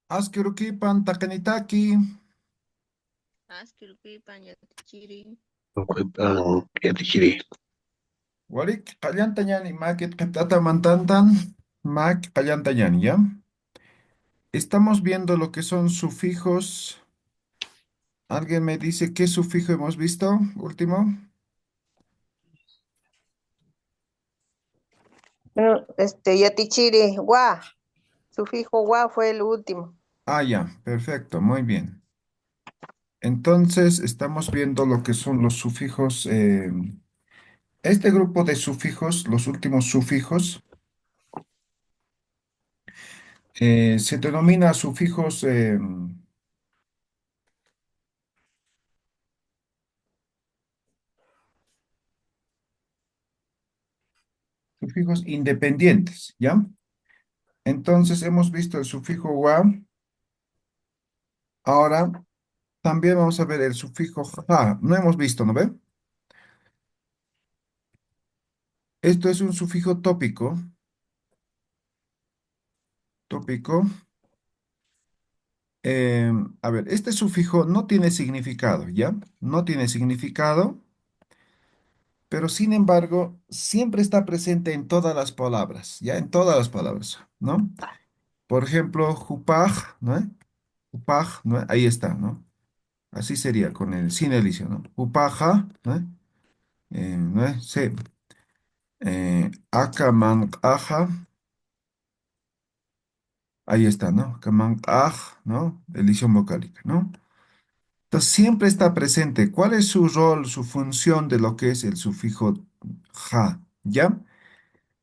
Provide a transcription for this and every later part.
Askirukipan takanitaki, Askirupipan yatichiri. Yatichiri. warik qallantañani makit qiptata mantantan, mak qallantañani, ¿ya? Estamos viendo lo que son sufijos. ¿Alguien me dice qué sufijo hemos visto? Último. Yatichiri, wa, sufijo wa fue el último. Ah, ya, perfecto, muy bien. Entonces, estamos viendo lo que son los sufijos. Este grupo de sufijos, los últimos sufijos, se denomina sufijos independientes, ¿ya? Entonces, hemos visto el sufijo wa. Ahora, también vamos a ver el sufijo ja. No hemos visto, ¿no ve? Esto es un sufijo tópico. Tópico. A ver, este sufijo no tiene significado, ¿ya? No tiene significado, pero sin embargo, siempre está presente en todas las palabras, ¿ya? En todas las palabras, ¿no? Por ejemplo, jupaj, ¿no? Jupaj, ¿no? Ahí está, ¿no? Así sería con el sin elicio, ¿no? Jupaja, ¿no? ¿No? Se, akamanqaja, ahí está, ¿no? Kamanqaj, ¿no? Elisión vocálica, ¿no? Entonces siempre está presente. ¿Cuál es su rol, su función de lo que es el sufijo ja? ¿Ya?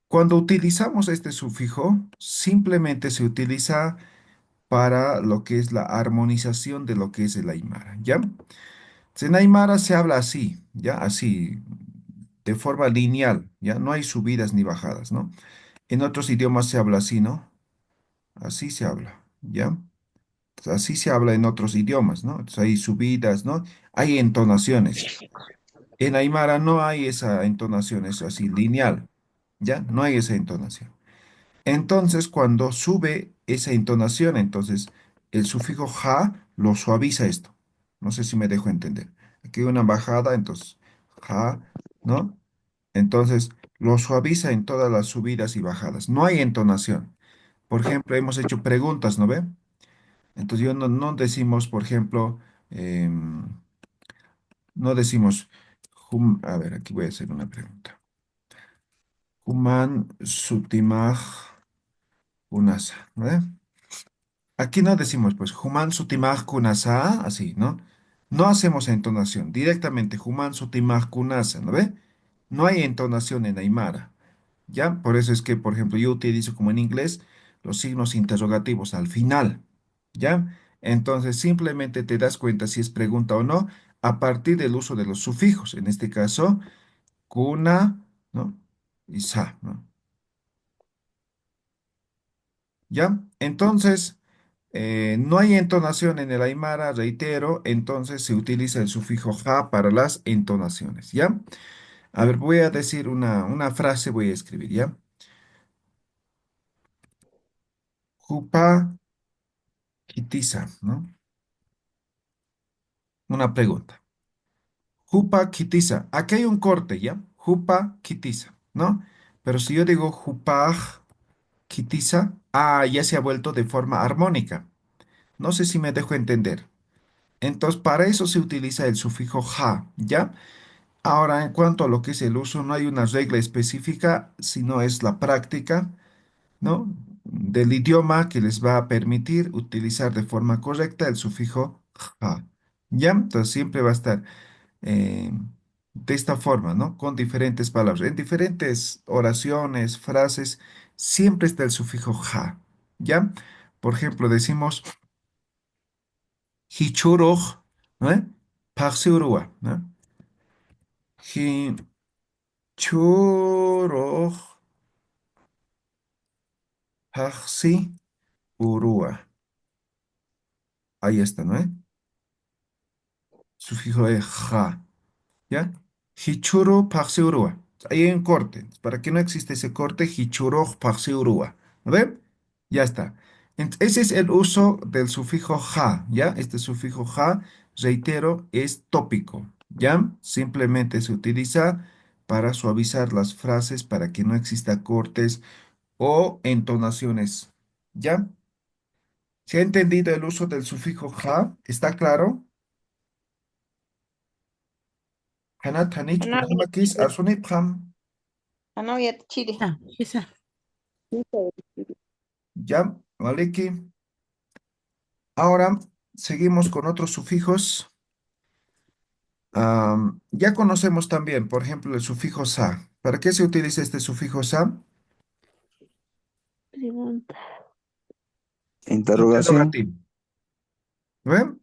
Cuando utilizamos este sufijo, simplemente se utiliza para lo que es la armonización de lo que es el Aymara, ¿ya? En Aymara se habla así, ¿ya? Así, de forma lineal, ¿ya? No hay subidas ni bajadas, ¿no? En otros idiomas se habla así, ¿no? Así se habla, ¿ya? Así se habla en otros idiomas, ¿no? Entonces hay subidas, ¿no? Hay entonaciones. En Aymara no hay esa entonación, es así, lineal, ¿ya? No hay esa entonación. Entonces, cuando sube esa entonación, entonces el sufijo ja lo suaviza esto. No sé si me dejo entender. Aquí hay una bajada, entonces ja, ¿no? Entonces lo suaviza en todas las subidas y bajadas. No hay entonación. Por ejemplo, hemos hecho preguntas, ¿no ve? Entonces no decimos, por ejemplo, no decimos, a ver, aquí voy a hacer una pregunta. Human sutimaj unasa, ¿no? Aquí no decimos, pues, Human sutimaj kunasa, así, ¿no? No hacemos entonación, directamente, Human sutimaj kunasa, ¿no ve? No hay entonación en Aymara, ¿ya? Por eso es que, por ejemplo, yo utilizo como en inglés los signos interrogativos al final, ¿ya? Entonces, simplemente te das cuenta si es pregunta o no a partir del uso de los sufijos, en este caso, kuna, ¿no? Y sa, ¿no? ¿Ya? Entonces, no hay entonación en el Aymara, reitero, entonces se utiliza el sufijo ja para las entonaciones, ¿ya? A ver, voy a decir una frase, voy a escribir, ¿ya? Jupa kitiza, ¿no? Una pregunta. Jupa kitiza. Aquí hay un corte, ¿ya? Jupa kitiza, ¿no? Pero si yo digo jupaj kitiza, ya se ha vuelto de forma armónica. No sé si me dejo entender. Entonces, para eso se utiliza el sufijo ja, ¿ya? Ahora, en cuanto a lo que es el uso, no hay una regla específica, sino es la práctica, ¿no? Del idioma que les va a permitir utilizar de forma correcta el sufijo ja. ¿Ya? Entonces siempre va a estar eh, de esta forma, ¿no? Con diferentes palabras. En diferentes oraciones, frases, siempre está el sufijo ja. ¿Ya? Por ejemplo, decimos hichuroj, ¿no? Paxiurua, ¿no? Hichuroj paxi urua. Ahí está, ¿no? Sufijo de ja. ¿Ya? Hichuro paxiurua. Ahí hay un corte. Para que no exista ese corte, hichuro paxiurua. ¿No ven? Ya está. Ese es el uso del sufijo ja, ¿ya? Este sufijo ja, reitero, es tópico, ¿ya? Simplemente se utiliza para suavizar las frases para que no exista cortes o entonaciones, ¿ya? ¿Se ha entendido el uso del sufijo ja? ¿Está claro? Hanat, Hanich, Hanao Kunamakis, yatichiri. Arsunipjam, Hanao yatichiri. Esa. ¿ya? Maliki. Ahora seguimos con otros sufijos. Ya conocemos también, por ejemplo, el sufijo sa. ¿Para qué se utiliza este sufijo sa? Pregunta. Interrogación. Interrogativo. ¿Ven?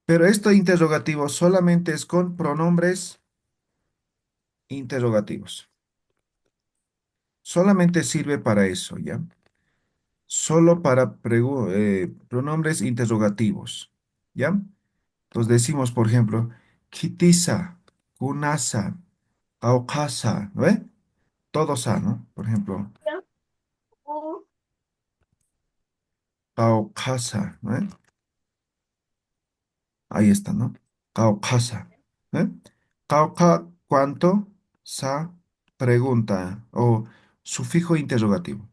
Pero esto interrogativo solamente es con pronombres interrogativos. Solamente sirve para eso, ¿ya? Solo para pronombres interrogativos, ¿ya? Entonces decimos, por ejemplo, kitisa, kunasa, aukasa, ¿no ve? Todo sa, ¿no? Por ejemplo, aukasa, ¿no ve? Ahí está, ¿no? Caucasa. ¿Eh? Cauca, ¿cuánto? Sa, pregunta o sufijo interrogativo.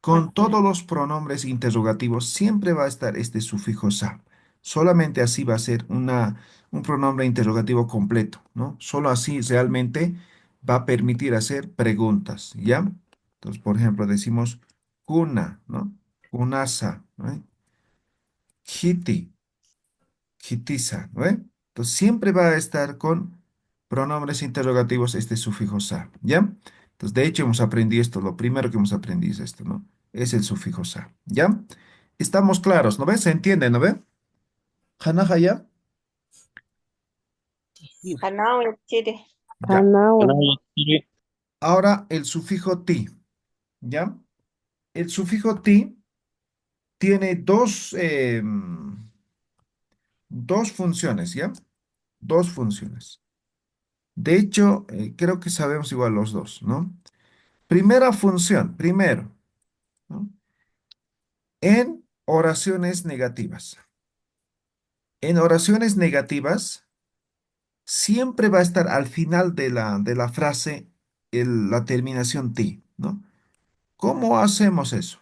Con todos los pronombres interrogativos siempre va a estar este sufijo sa. Solamente así va a ser un pronombre interrogativo completo, ¿no? Solo así realmente va a permitir hacer preguntas, ¿ya? Entonces, por ejemplo, decimos cuna, ¿no? Cunasa, ¿no? Hiti, Hitisa, ¿no ve? Entonces siempre va a estar con pronombres interrogativos este sufijo sa, ¿ya? Entonces de hecho hemos aprendido esto, lo primero que hemos aprendido es esto, ¿no? Es el sufijo sa, ¿ya? Estamos claros, ¿no ve? ¿Se entiende, no ve? Hanaja, ¿ya? Hanao yatichiri. Ya. Hanao. Ahora el sufijo ti, ¿ya? El sufijo ti tiene dos funciones, ¿ya? Dos funciones. De hecho, creo que sabemos igual los dos, ¿no? Primera función, primero, ¿no? En oraciones negativas. En oraciones negativas, siempre va a estar al final de la frase la terminación ti, ¿no? ¿Cómo hacemos eso?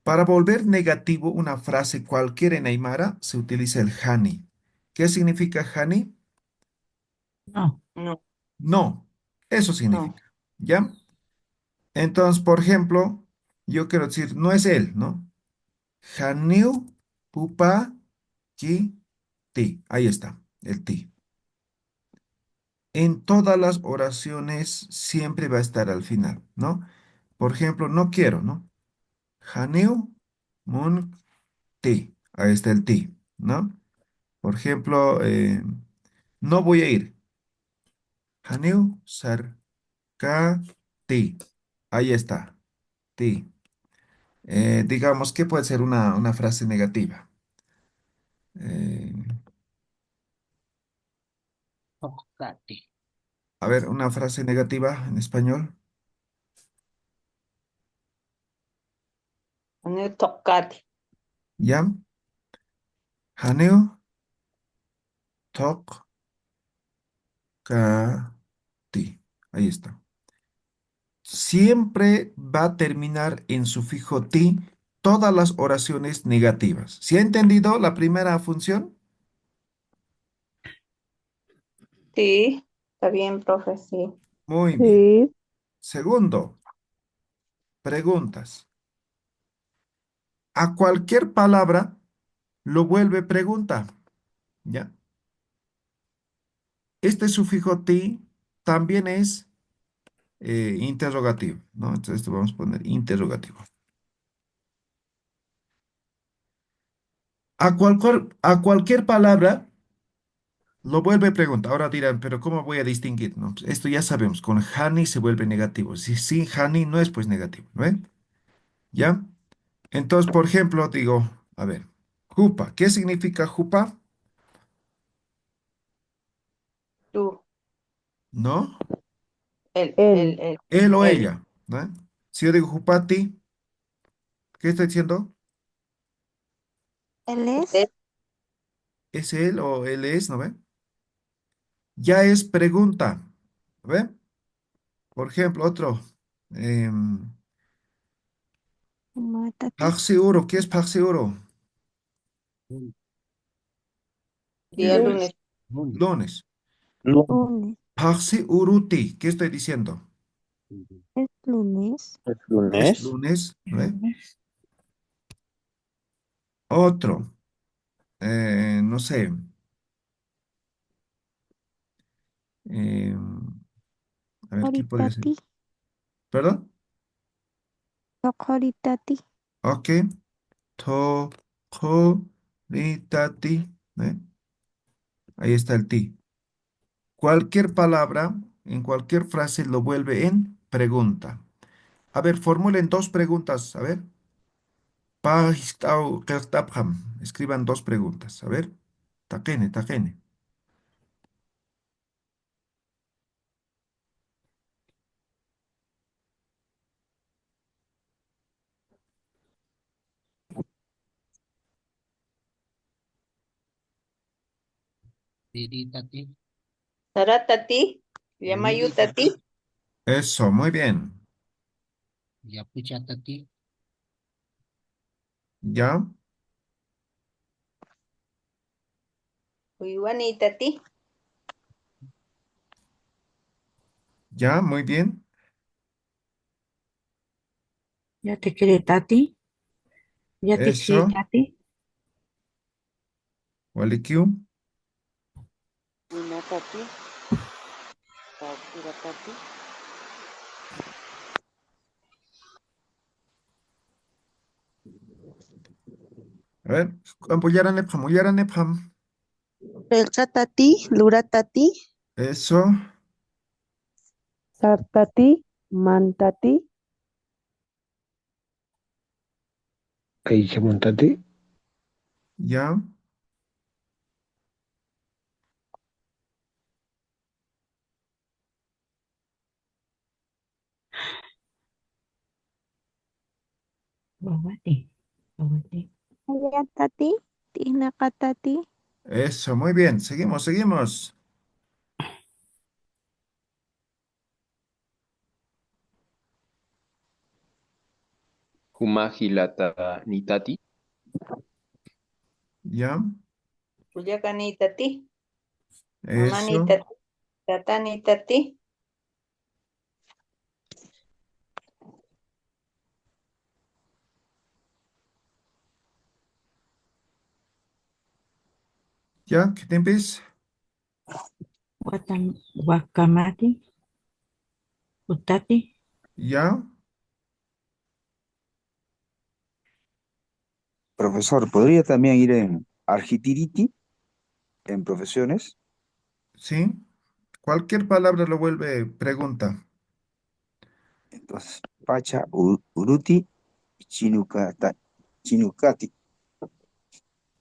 Para volver negativo una frase cualquiera en Aymara, se utiliza el hani. ¿Qué significa hani? No. No, No, eso no, significa, ¿ya? Entonces, por ejemplo, yo quiero decir, no es él, ¿no? Haniu pupa ki ti. Ahí está, el ti. En todas las oraciones siempre va a estar al final, ¿no? Por ejemplo, no quiero, ¿no? Haniu mun ti. Ahí está el ti, ¿no? Por ejemplo, no voy a ir. Haniu sar ka ti. Ahí está, ti. Digamos que puede ser una frase negativa. Eh, Tócate. a ver, una frase negativa en español. hanao tokati. ¿Ya? Haniu tok ka ti. Ahí está. Siempre va a terminar en sufijo ti todas las oraciones negativas. ¿Sí ha entendido la primera función? Sí, está bien, profe, sí. Muy bien. Sí. Segundo, preguntas. A cualquier palabra lo vuelve pregunta. ¿Ya? Este sufijo ti también es interrogativo, ¿no? Entonces esto vamos a poner interrogativo. A cualquier palabra lo vuelve pregunta. Ahora dirán, pero ¿cómo voy a distinguir? No, pues esto ya sabemos, con Hani se vuelve negativo. Si sin Hani no es pues negativo, ¿no ven? ¿Ya? Entonces, por ejemplo, digo, a ver, jupa. ¿Qué significa jupa? Tú, ¿No? Él. Él o él. ella, ¿no? Si yo digo jupati, ¿qué estoy diciendo? Él Usted, es. ¿Es él o él es? ¿No ve? Ya es pregunta. ¿Ve? Por ejemplo, otro. em, Matati. Paxiuro, ¿qué es Paxiuro? día Lunes. lunes. Lunes. Lunes. Lunes. Paxiuruti, ¿qué estoy diciendo? Es lunes. ¿Es Es lunes? lunes. ¿Ve? Otro. No sé. em, a ver, ¿qué podría ser? Horitati. ¿Perdón? Horitati. Ok. To, jo, ri, ti. ¿Ve? Ahí está el ti. Cualquier palabra, en cualquier frase lo vuelve en pregunta. A ver, formulen dos preguntas. A ver. Escriban dos preguntas. A ver. Taquene, taquene. Tiritati. Saratati. Yamayutati. Eso, muy bien. Yapuchatati. Ya, Uywanitati. ya, muy bien. Ya te quiere Tati, ya te quiere Eso. Tati. Walikiu. Winatati, Takiratati. A ver. Apoyaran Epham. Pelchatati. Luratati. Eso. Sartati. Mantati. Kaichamontati. Ya. Bawati, bawati. Ayatati. Tinakatati. Eso, muy bien. Seguimos, seguimos. Humajilata nitati. Ya. Uyakanitati. Eso. Mamanitati. Tatanitati. Ya, ¿qué te empieza? Watam, wakamati, utati. Ya. Profesor, ¿podría también ir en Argitiriti, en profesiones? Sí. Cualquier palabra lo vuelve pregunta. Entonces, Pacha, Uruti, y Chinukati.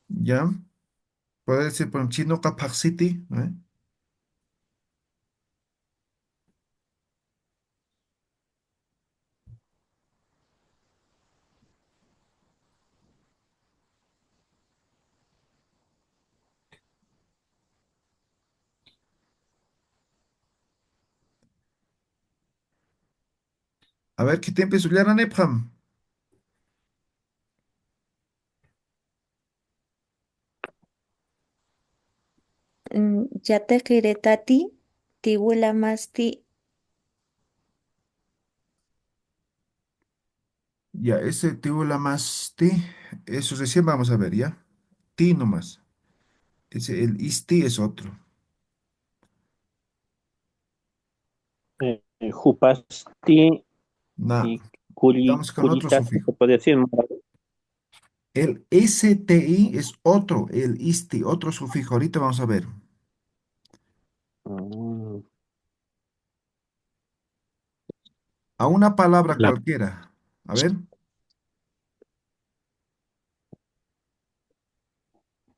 Ya. Puede decir por un chino capacity. ¿Eh? A ver, ¿qué te empieza? Epham. Yate kiretati. Tibulamasti. Ya, ese tibula más ti, eso recién vamos a ver, ¿ya? Ti nomás. Ese, el isti es otro. Jupasti Na, y estamos con otro Curitati, sufijo. se puede decir. El sti es otro, el isti, otro sufijo. Ahorita vamos a ver. Mm, A una palabra La cualquiera. A ver,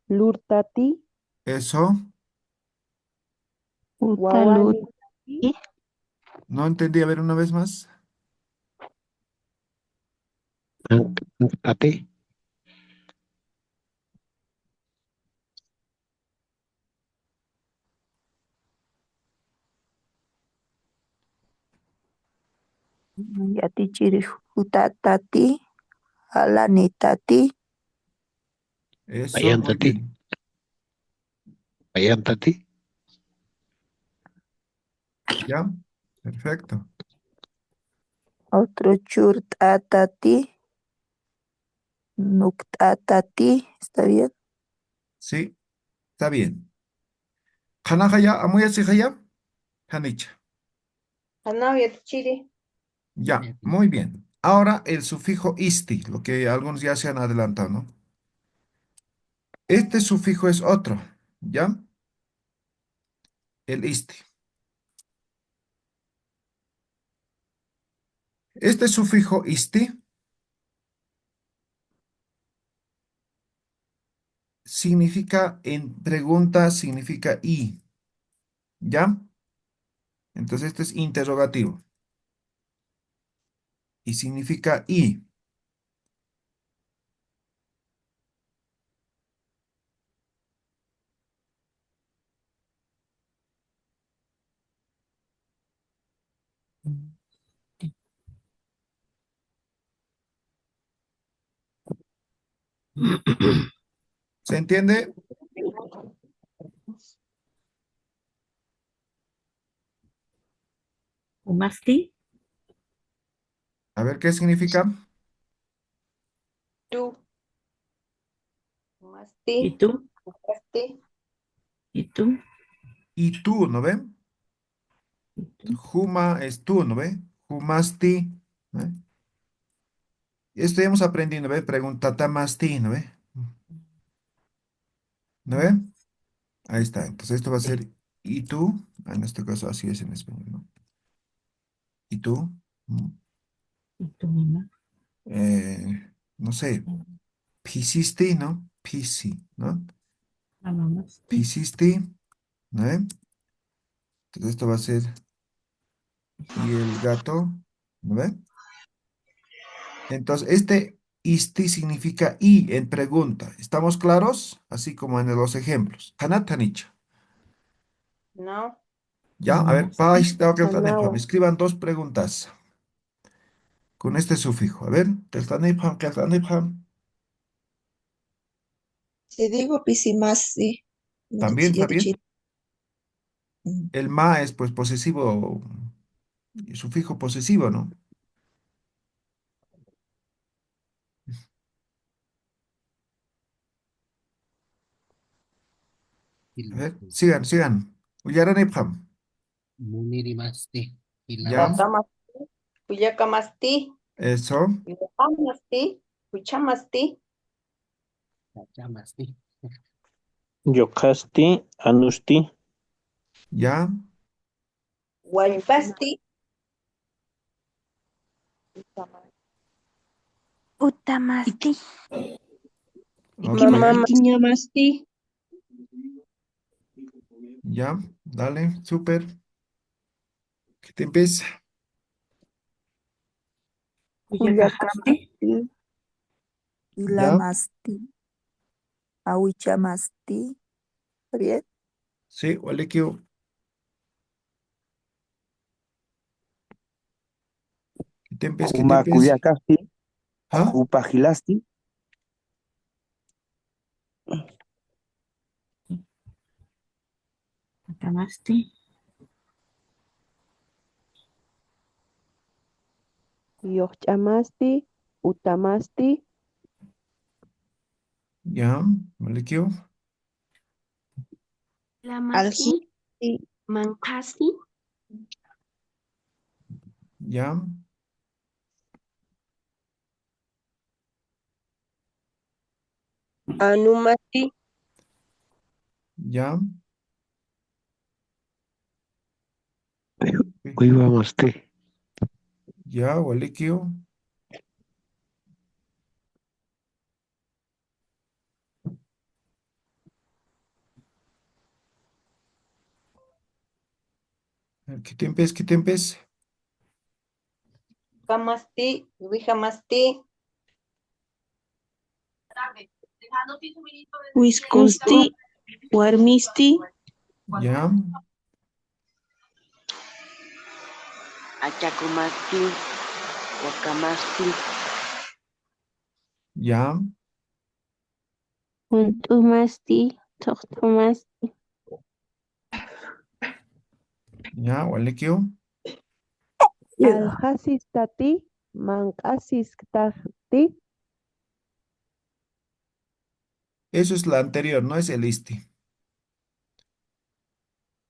Lurtati. eso. Utaluti. No entendí. A ver una vez más. Tate, Yatichiri hutatati, alanitati, Eso, Ayan muy tati. bien. Ayan tati. ¿Ya? Perfecto. otro churtatati, nuktatati, ¿está bien? Sí, está bien. Hanajaya, amuyasijaya, hanicha. Hanao yatichiri. Ya, muy bien. Ahora el sufijo isti, lo que algunos ya se han adelantado, ¿no? Este sufijo es otro, ¿ya? El isti. Este sufijo isti significa, en pregunta, significa y, ¿ya? Entonces este es interrogativo y significa y. ¿Se entiende? Umasti. A ver qué significa. Tú. ¿Y Masti. tú? Masti. ¿Y tú? Y tú, ¿no ven? ¿Y tú? Juma es tú, ¿no ve? Jumasti, ¿no ve? Esto ya hemos aprendido, ¿no ve? Pregunta tamasti, ¿no ve? ¿No ve? Ahí está. Entonces esto va a ser ¿y tú? En este caso así es en español, ¿no? ¿Y tú? Mm, ¿Y tu mamá? no sé, pisisti, ¿no? Pisi, ¿no? La mamá. Pisisti, ¿no ve? Entonces esto va a ser ¿y el gato? ¿No ve? Entonces este isti significa y en pregunta. ¿Estamos claros? Así como en los ejemplos. Hanatanicha. No. Ya, a ver, me Anawa. escriban dos preguntas con este sufijo. A ver, Teltanipam. Si digo pisimasi, También está bien. yatichiri. El ma es pues posesivo, sufijo posesivo, ¿no? A ver, sigan. Uyaranipam. Munirimasti. Ya, Hilamasti. Wakamasti. Kuyakamasti. eso, Yokamasti. Kuchamasti. Chachamasti. Yokasti. Anusti. ya, Wallpasti. Utamasti, ok, Ikiñamasti. ya, dale, súper. ¿Qué te empieza? Uyakajasti. Kuyacamasti, Ya, Ilamasti, Ahuichamasti, ¿está bien? sí, Olikio. ¿Qué te empieza? Humakuyakasti, ¿Ah? Hupajilasti, Atamasti. Yochamasti, Utamasti, Ya, Olikio. Alji. Lamasti, Mancasti, Ya, Anumasti. ya. Uivamasti. Ya, Olikio. ¿Qué te empieza? Kamasti. Wijamasti. Wiskusti. Warmisti. Ya, Achacumasti, Wakamasti. Ya, Untumasti, toqtumasti. ya, Walikio. Alhasistati, mank'asistaqti. Eso es la anterior, no es el isti.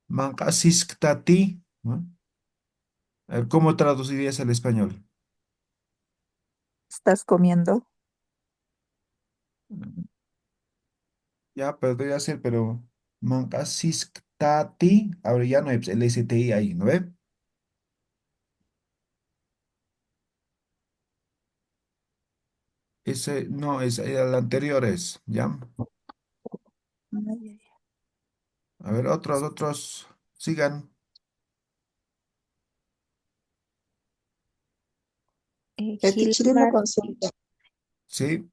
Mancasiskatati, ¿no? A ver, ¿cómo traducirías al español? ¿Estás comiendo? Ya, podría ser, pero mancasiskatati, ahora ya no hay pues, el STI ahí, ¿no ve? Ese no es el anterior es, ¿ya? Ay, A ver, otros, sigan. Teacher, una consulta. Sí,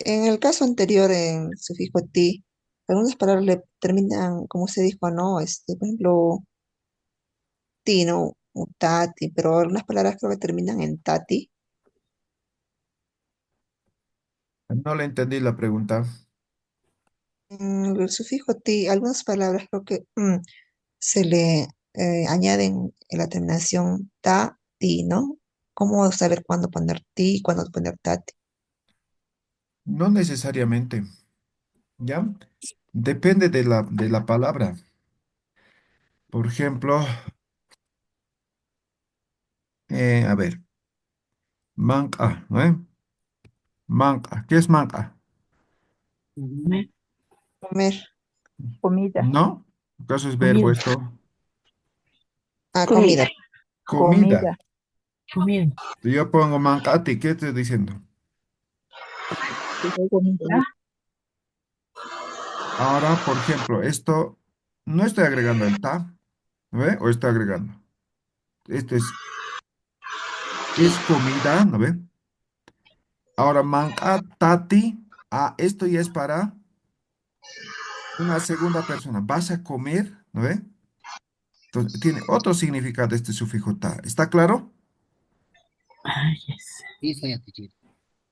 En el caso anterior, en sufijo ti, algunas palabras le terminan, como se dijo, ¿no? Por ejemplo, ti, ¿no? O tati, pero algunas palabras creo que terminan en tati. no le entendí la pregunta. En el sufijo ti, algunas palabras creo que se le añaden en la terminación ta, ti, ¿no? ¿Cómo saber cuándo poner ti y cuándo poner tati? No necesariamente, ¿ya? Depende de la palabra. Por ejemplo, a ver, manca, ¿no? Manca, ¿qué es manca? Comer. Comer. comida, ¿No? ¿Acaso es verbo Comida. esto? Ah, Comida. comida. Comida. comida, Comida. Yo pongo mancati, ¿qué estoy diciendo? comida, Ahora, por ejemplo, esto no estoy agregando el ta, ¿no ve? O estoy agregando. Esto es comida, ¿no ve? Ahora, mancatati, esto ya es para una segunda persona. Vas a comer, ¿no ve? Entonces, tiene otro significado este sufijo ta. ¿Está claro? Ay, yes. Sí, soy teacher.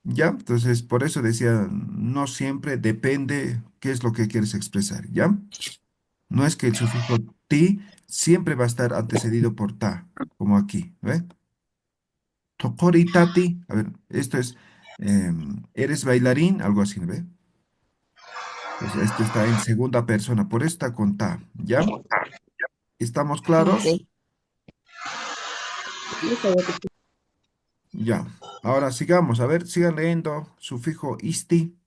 ¿Ya? Entonces, por eso decía, no siempre depende qué es lo que quieres expresar, ¿ya? No es que el sufijo ti siempre va a estar antecedido por ta, como aquí, ¿ve? Tokori tati, a ver, esto es, ¿eres bailarín? Algo así, ¿ve? Pues esto está en segunda persona, por eso está con ta, ¿ya? ¿Estamos claros? ok. Sí. Ya. Ahora sigamos, a ver, sigan leyendo sufijo isti.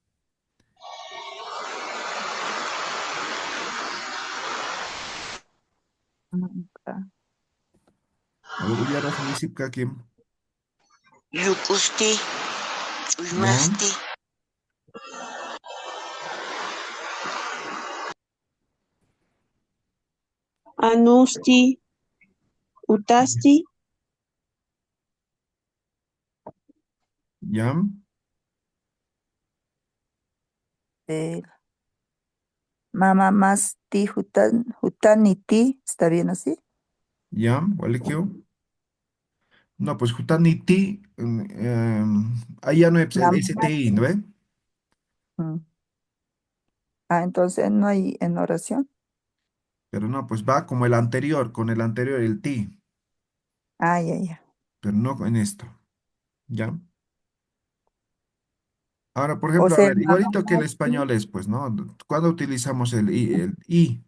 Manka, A ver, Uyaras Nisipka, ¿quién? Yukusti. ¿Ya? Uymasti. Anusti. Utasti. ¿Ya? eh, mamamasti, hutaniti, ¿está bien así? ¿Ya? ¿Walikio? No, pues Jutaniti, ahí ya no es el STI, Mamamasti. ¿no ve? Mm. Entonces no hay en oración. Pero no, pues va como el anterior, con el anterior el ti, Ya, ya. pero no en esto, ¿ya? Ahora, por O ejemplo, a sea, ver, igualito que el mamamasti. español es, pues, ¿no? ¿Cuándo utilizamos el i? El i,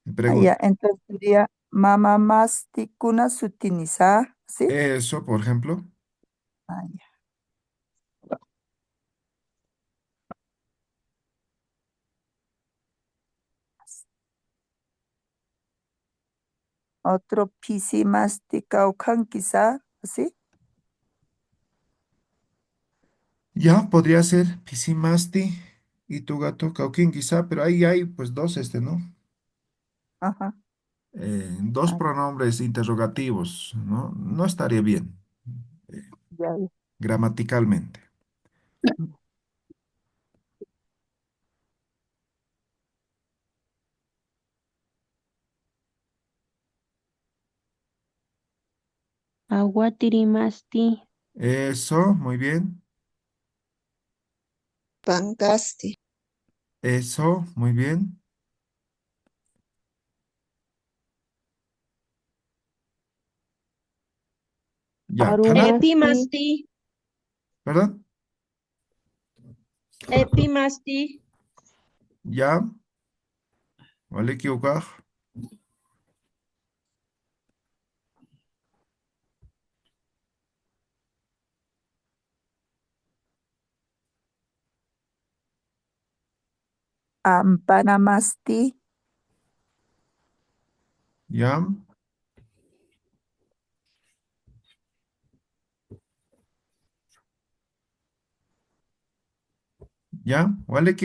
me Ya, pregunto. entonces sería mamamasti kuna sutinisa, ¿sí? Eso, por ejemplo, Ya. Otro pisimasti kaukan quizá, ¿sí? ya podría ser pisimasti y tu gato cauquín quizá, pero ahí hay pues dos, ¿no? Ajá. Dos Ah, pronombres interrogativos, ¿no? No estaría bien, eh, ya, ya. gramaticalmente. Aguatirimasti. Eso, muy bien. Pancasti. Eso, muy bien. Ya, Kanat, Arumasti. Epimasti. ¿verdad? Epimasti. Ya, vale, equivocar. Ampanamasti. Ya, ya, vale,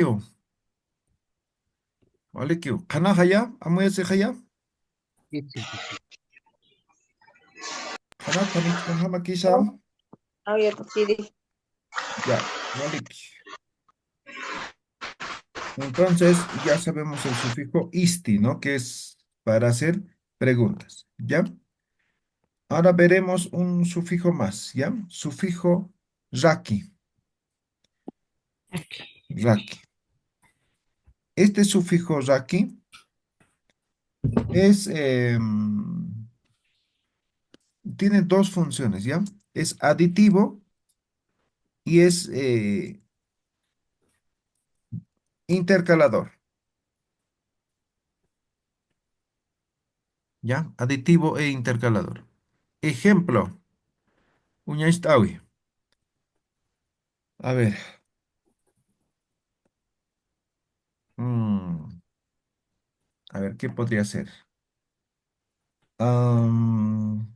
vale, Kana haya, amuese haya. Itzi, teacher. Kana tanit kahama kisham. Oh, ya, sí. Ya, vale. Entonces, ya sabemos el sufijo isti, ¿no? Que es para hacer preguntas, ¿ya? Ahora veremos un sufijo más, ¿ya? Sufijo raki, Aquí. raki. Este sufijo raki es, tiene dos funciones, ¿ya? Es aditivo y es intercalador, ¿ya? Aditivo e intercalador. Ejemplo, uñaishtawi. A ver. mm, a ver, ¿qué podría ser? Am,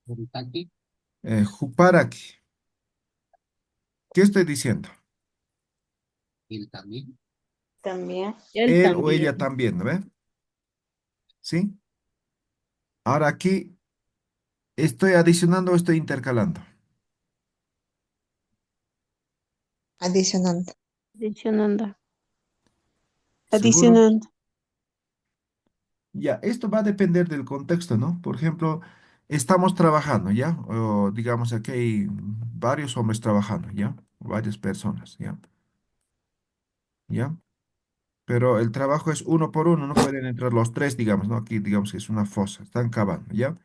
Urutaki. Juparaki. ¿Qué estoy diciendo? Él también. También. Él Él o también. ella también, ¿no ve? ¿Sí? Ahora aquí, ¿estoy adicionando o estoy intercalando? Adicionando. Adicionando. ¿Seguro? Adicionando. Ya, esto va a depender del contexto, ¿no? Por ejemplo, estamos trabajando, ¿ya? O digamos, aquí hay varios hombres trabajando, ¿ya? Varias personas, ¿ya? ¿Ya? Pero el trabajo es uno por uno, no pueden entrar los tres, digamos, ¿no? Aquí, digamos que es una fosa, están cavando, ¿ya?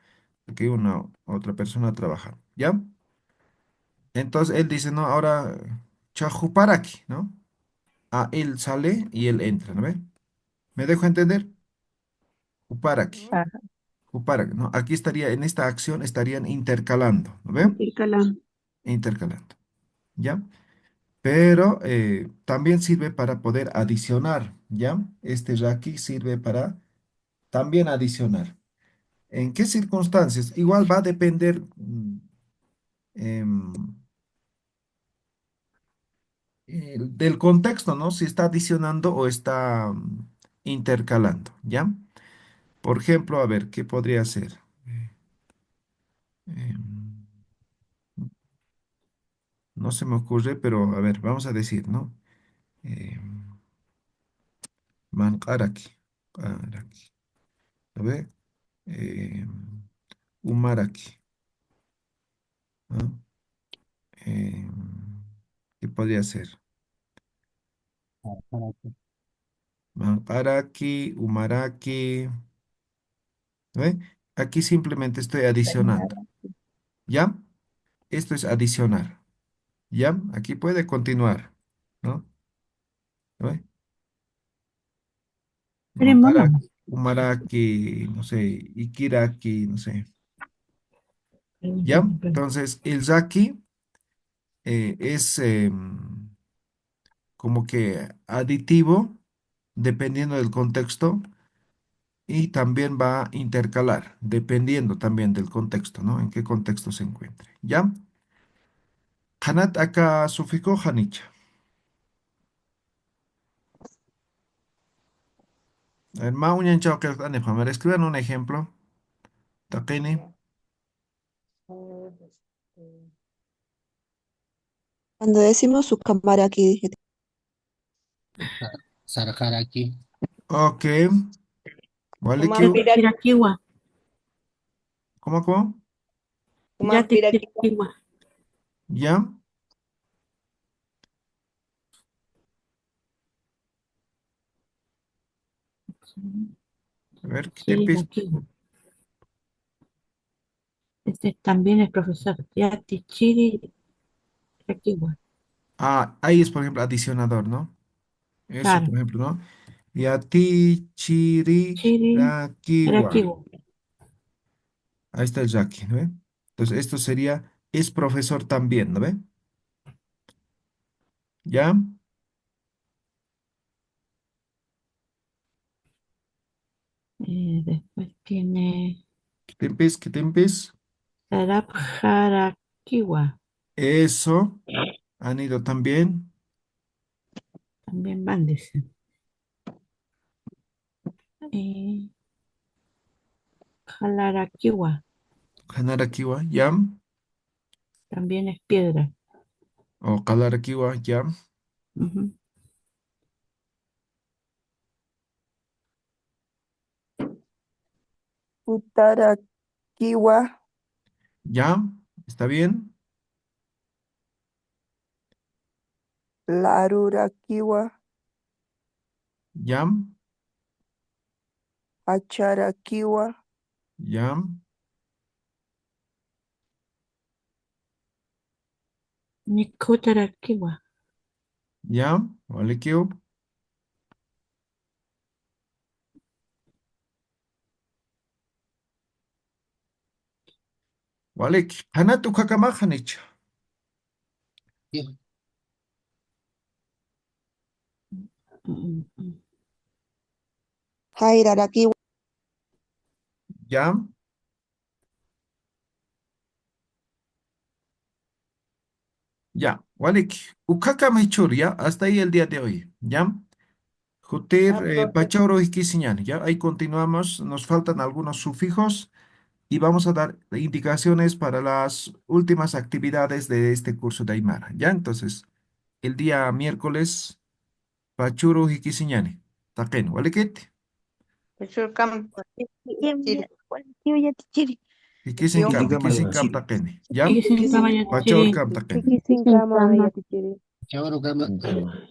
Aquí hay una otra persona trabajando, ¿ya? Entonces él dice, no, ahora, chajuparaki, ¿no? Ah, él sale y él entra, ¿no ve? ¿Me dejo entender? Juparaki, Ajá. juparaki, ¿no? Aquí estaría, en esta acción estarían intercalando, ¿no ve? Intercalando. Intercalando, ¿ya? Pero también sirve para poder adicionar, ¿ya? Este raki sirve para también adicionar. ¿En qué circunstancias? Igual va a depender em, del contexto, ¿no? Si está adicionando o está intercalando, ¿ya? Por ejemplo, a ver, ¿qué podría ser? Em, no se me ocurre, pero a ver, vamos a decir, ¿no? Em, manqaraki, qaraki, ¿lo ve? Umaraki, ¿no? Em, ¿Qué podría ser? Para que Manqaraki, umaraki, ¿lo ve? Aquí simplemente estoy adicionando, ¿ya? Esto es adicionar, ¿ya? Aquí puede continuar, ¿no? ¿Lo ve? Esperemos Manqaraki, nomás. umaraki, no sé, ikiraki, no sé. ¿Ya? Entonces, el zaki es como que aditivo, dependiendo del contexto, y también va a intercalar, dependiendo también del contexto, ¿no? En qué contexto se encuentre. ¿Ya? Hanat acá sufijo hanicha. El mauñan chao que a ver, escriban un ejemplo. Taqini. Cuando decimos su cámara aquí, dije, Sarjaraki. Ok. Walikiu. Humarpiraki. Piraquiwa. ¿Cómo? Yati Kumampiraki. chiriquiwa. ¿Ya? A ver, ¿qué te empieza? Chiriquiwa. Este también es profesor. Yati chiriquiwa. Ah, ahí es, por ejemplo, adicionador, ¿no? Eso, Claro. por ejemplo, ¿no? Yati chiri rakiwa. Chiriquiwa. Ahí está el yaki, ¿no ve? Entonces, esto sería, es profesor también, ¿no ve? ¿Ya? Después tiene ¿Qué te empieza? Sarabharakiwa. Eso, han ido también. También van, dice. Y Jalaraquiwa. Hanarakiwa, ¿ya? También es piedra. O Kalarakiwa, ¿ya? Ujú. Utarakiwa, ¿Ya? ¿Está bien? Larurakiwa, ¿Ya? Acharakiwa, ¿Ya? Nikotaraquiwa. ¿Ya? ¿Vale, Kio? ¿Vale? Hanatu Kakamajanich. Bien. Mm, mm. Jairarakiwa. ¿Ya? Ya, Walik, Ukaka Mechur, ya, hasta ahí el día de hoy, ¿ya? Jutir, Profe. Pachoro y Kisiñán, ya, ahí continuamos, nos faltan algunos sufijos y vamos a dar indicaciones para las últimas actividades de este curso de Aymara, ¿ya? Entonces, el día miércoles, Pachuro y Kisiñán, Taquen, Walikit, Pechurkam. Chiri. y Kyo. Kisinkam, Ikinkama Kisinkam yachiri. Taquen, ¿ya? Y sin Kisi. caballo Pachorkam Taquen. Kisinkama yatichiri. Chao, Rama. Ikinkama.